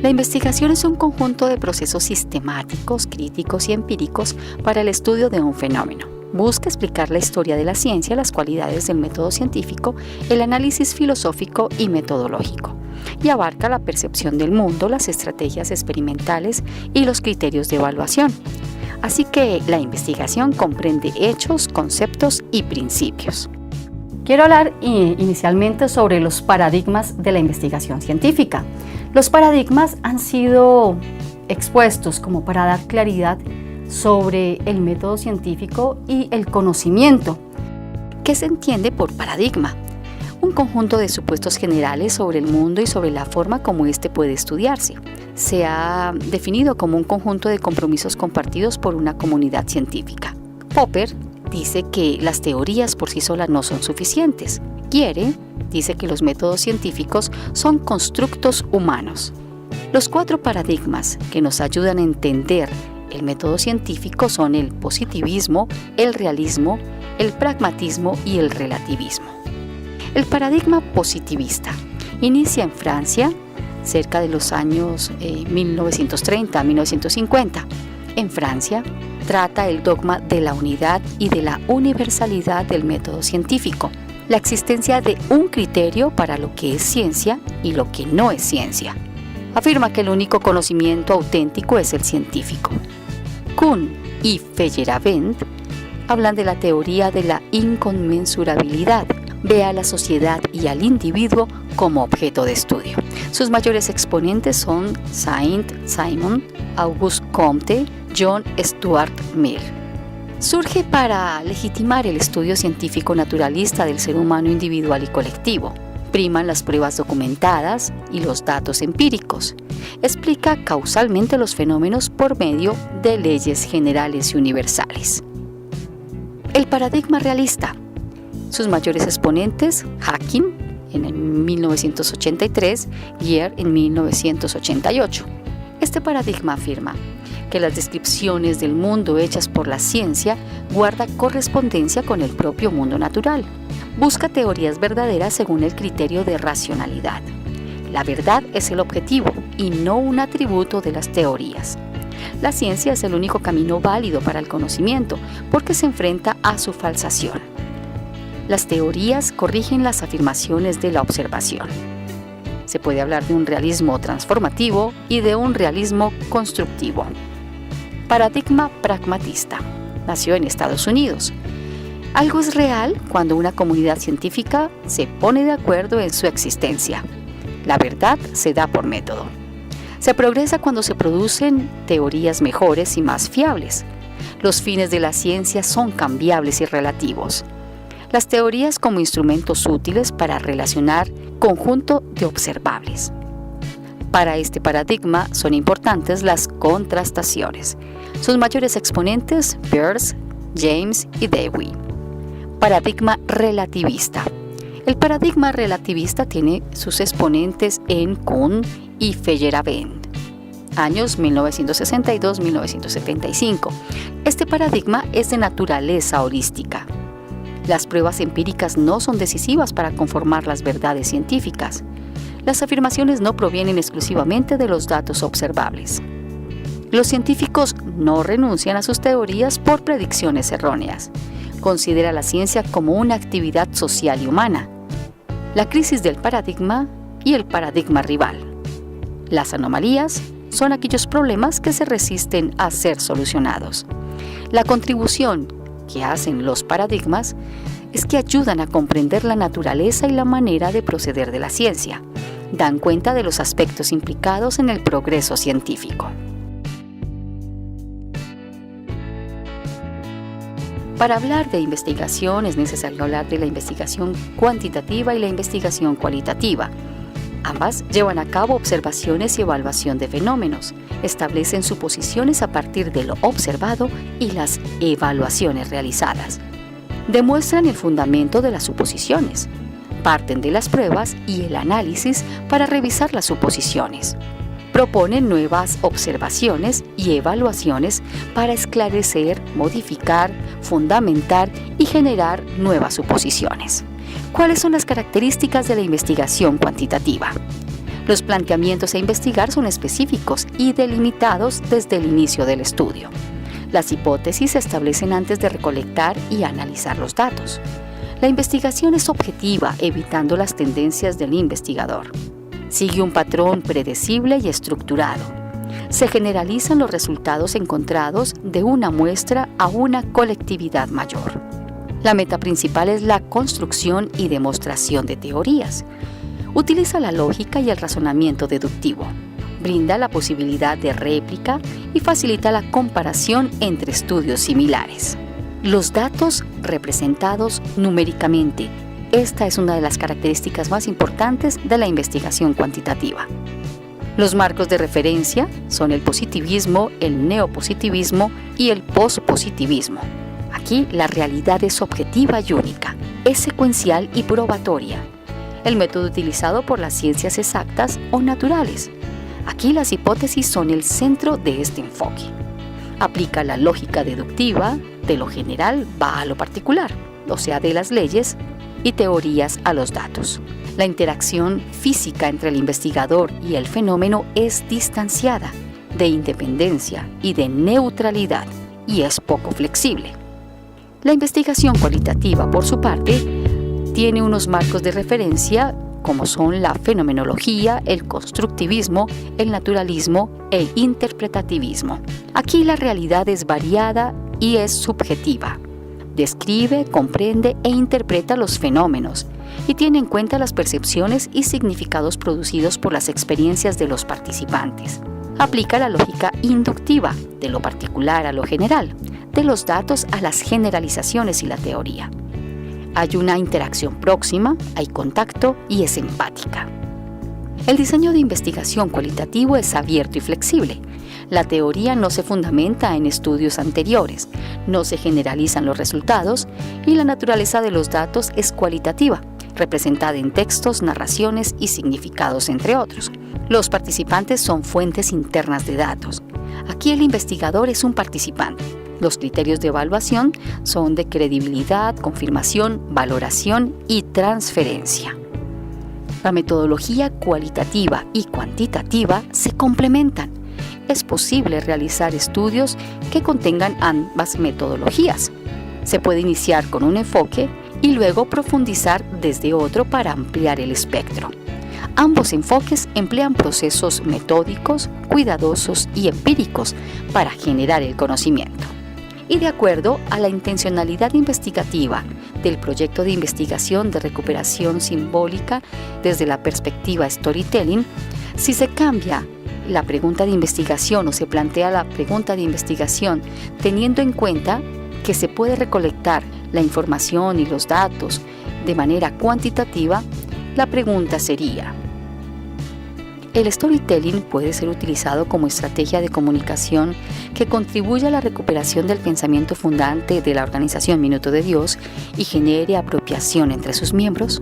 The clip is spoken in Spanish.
La investigación es un conjunto de procesos sistemáticos, críticos y empíricos para el estudio de un fenómeno. Busca explicar la historia de la ciencia, las cualidades del método científico, el análisis filosófico y metodológico, y abarca la percepción del mundo, las estrategias experimentales y los criterios de evaluación. Así que la investigación comprende hechos, conceptos y principios. Quiero hablar inicialmente sobre los paradigmas de la investigación científica. Los paradigmas han sido expuestos como para dar claridad sobre el método científico y el conocimiento. ¿Qué se entiende por paradigma? Un conjunto de supuestos generales sobre el mundo y sobre la forma como éste puede estudiarse. Se ha definido como un conjunto de compromisos compartidos por una comunidad científica. Popper dice que las teorías por sí solas no son suficientes. Guérin dice que los métodos científicos son constructos humanos. Los 4 paradigmas que nos ayudan a entender el método científico son el positivismo, el realismo, el pragmatismo y el relativismo. El paradigma positivista inicia en Francia cerca de los años 1930 a 1950. En Francia, trata el dogma de la unidad y de la universalidad del método científico, la existencia de un criterio para lo que es ciencia y lo que no es ciencia. Afirma que el único conocimiento auténtico es el científico. Kuhn y Feyerabend hablan de la teoría de la inconmensurabilidad. Ve a la sociedad y al individuo como objeto de estudio. Sus mayores exponentes son Saint-Simon, Auguste Comte, John Stuart Mill. Surge para legitimar el estudio científico naturalista del ser humano individual y colectivo. Priman las pruebas documentadas y los datos empíricos. Explica causalmente los fenómenos por medio de leyes generales y universales. El paradigma realista. Sus mayores exponentes, Hawking en 1983, Gier en 1988. Este paradigma afirma que las descripciones del mundo hechas por la ciencia guardan correspondencia con el propio mundo natural. Busca teorías verdaderas según el criterio de racionalidad. La verdad es el objetivo y no un atributo de las teorías. La ciencia es el único camino válido para el conocimiento porque se enfrenta a su falsación. Las teorías corrigen las afirmaciones de la observación. Se puede hablar de un realismo transformativo y de un realismo constructivo. Paradigma pragmatista. Nació en Estados Unidos. Algo es real cuando una comunidad científica se pone de acuerdo en su existencia. La verdad se da por método. Se progresa cuando se producen teorías mejores y más fiables. Los fines de la ciencia son cambiables y relativos. Las teorías como instrumentos útiles para relacionar conjunto de observables. Para este paradigma son importantes las contrastaciones. Sus mayores exponentes, Peirce, James y Dewey. Paradigma relativista. El paradigma relativista tiene sus exponentes en Kuhn y Feyerabend, años 1962-1975. Este paradigma es de naturaleza holística. Las pruebas empíricas no son decisivas para conformar las verdades científicas. Las afirmaciones no provienen exclusivamente de los datos observables. Los científicos no renuncian a sus teorías por predicciones erróneas. Considera la ciencia como una actividad social y humana. La crisis del paradigma y el paradigma rival. Las anomalías son aquellos problemas que se resisten a ser solucionados. La contribución que hacen los paradigmas es que ayudan a comprender la naturaleza y la manera de proceder de la ciencia. Dan cuenta de los aspectos implicados en el progreso científico. Para hablar de investigación es necesario hablar de la investigación cuantitativa y la investigación cualitativa. Ambas llevan a cabo observaciones y evaluación de fenómenos, establecen suposiciones a partir de lo observado y las evaluaciones realizadas. Demuestran el fundamento de las suposiciones, parten de las pruebas y el análisis para revisar las suposiciones. Proponen nuevas observaciones y evaluaciones para esclarecer, modificar, fundamentar y generar nuevas suposiciones. ¿Cuáles son las características de la investigación cuantitativa? Los planteamientos a investigar son específicos y delimitados desde el inicio del estudio. Las hipótesis se establecen antes de recolectar y analizar los datos. La investigación es objetiva, evitando las tendencias del investigador. Sigue un patrón predecible y estructurado. Se generalizan los resultados encontrados de una muestra a una colectividad mayor. La meta principal es la construcción y demostración de teorías. Utiliza la lógica y el razonamiento deductivo. Brinda la posibilidad de réplica y facilita la comparación entre estudios similares. Los datos representados numéricamente. Esta es una de las características más importantes de la investigación cuantitativa. Los marcos de referencia son el positivismo, el neopositivismo y el pospositivismo. Aquí la realidad es objetiva y única, es secuencial y probatoria. El método utilizado por las ciencias exactas o naturales. Aquí las hipótesis son el centro de este enfoque. Aplica la lógica deductiva, de lo general va a lo particular, o sea, de las leyes y teorías a los datos. La interacción física entre el investigador y el fenómeno es distanciada, de independencia y de neutralidad, y es poco flexible. La investigación cualitativa, por su parte, tiene unos marcos de referencia como son la fenomenología, el constructivismo, el naturalismo e el interpretativismo. Aquí la realidad es variada y es subjetiva. Describe, comprende e interpreta los fenómenos y tiene en cuenta las percepciones y significados producidos por las experiencias de los participantes. Aplica la lógica inductiva, de lo particular a lo general, de los datos a las generalizaciones y la teoría. Hay una interacción próxima, hay contacto y es empática. El diseño de investigación cualitativo es abierto y flexible. La teoría no se fundamenta en estudios anteriores, no se generalizan los resultados y la naturaleza de los datos es cualitativa, representada en textos, narraciones y significados, entre otros. Los participantes son fuentes internas de datos. Aquí el investigador es un participante. Los criterios de evaluación son de credibilidad, confirmación, valoración y transferencia. La metodología cualitativa y cuantitativa se complementan. Es posible realizar estudios que contengan ambas metodologías. Se puede iniciar con un enfoque y luego profundizar desde otro para ampliar el espectro. Ambos enfoques emplean procesos metódicos, cuidadosos y empíricos para generar el conocimiento. Y de acuerdo a la intencionalidad investigativa del proyecto de investigación de recuperación simbólica desde la perspectiva storytelling, si se cambia la pregunta de investigación o se plantea la pregunta de investigación teniendo en cuenta que se puede recolectar la información y los datos de manera cuantitativa, la pregunta sería: ¿el storytelling puede ser utilizado como estrategia de comunicación que contribuya a la recuperación del pensamiento fundante de la organización Minuto de Dios y genere apropiación entre sus miembros?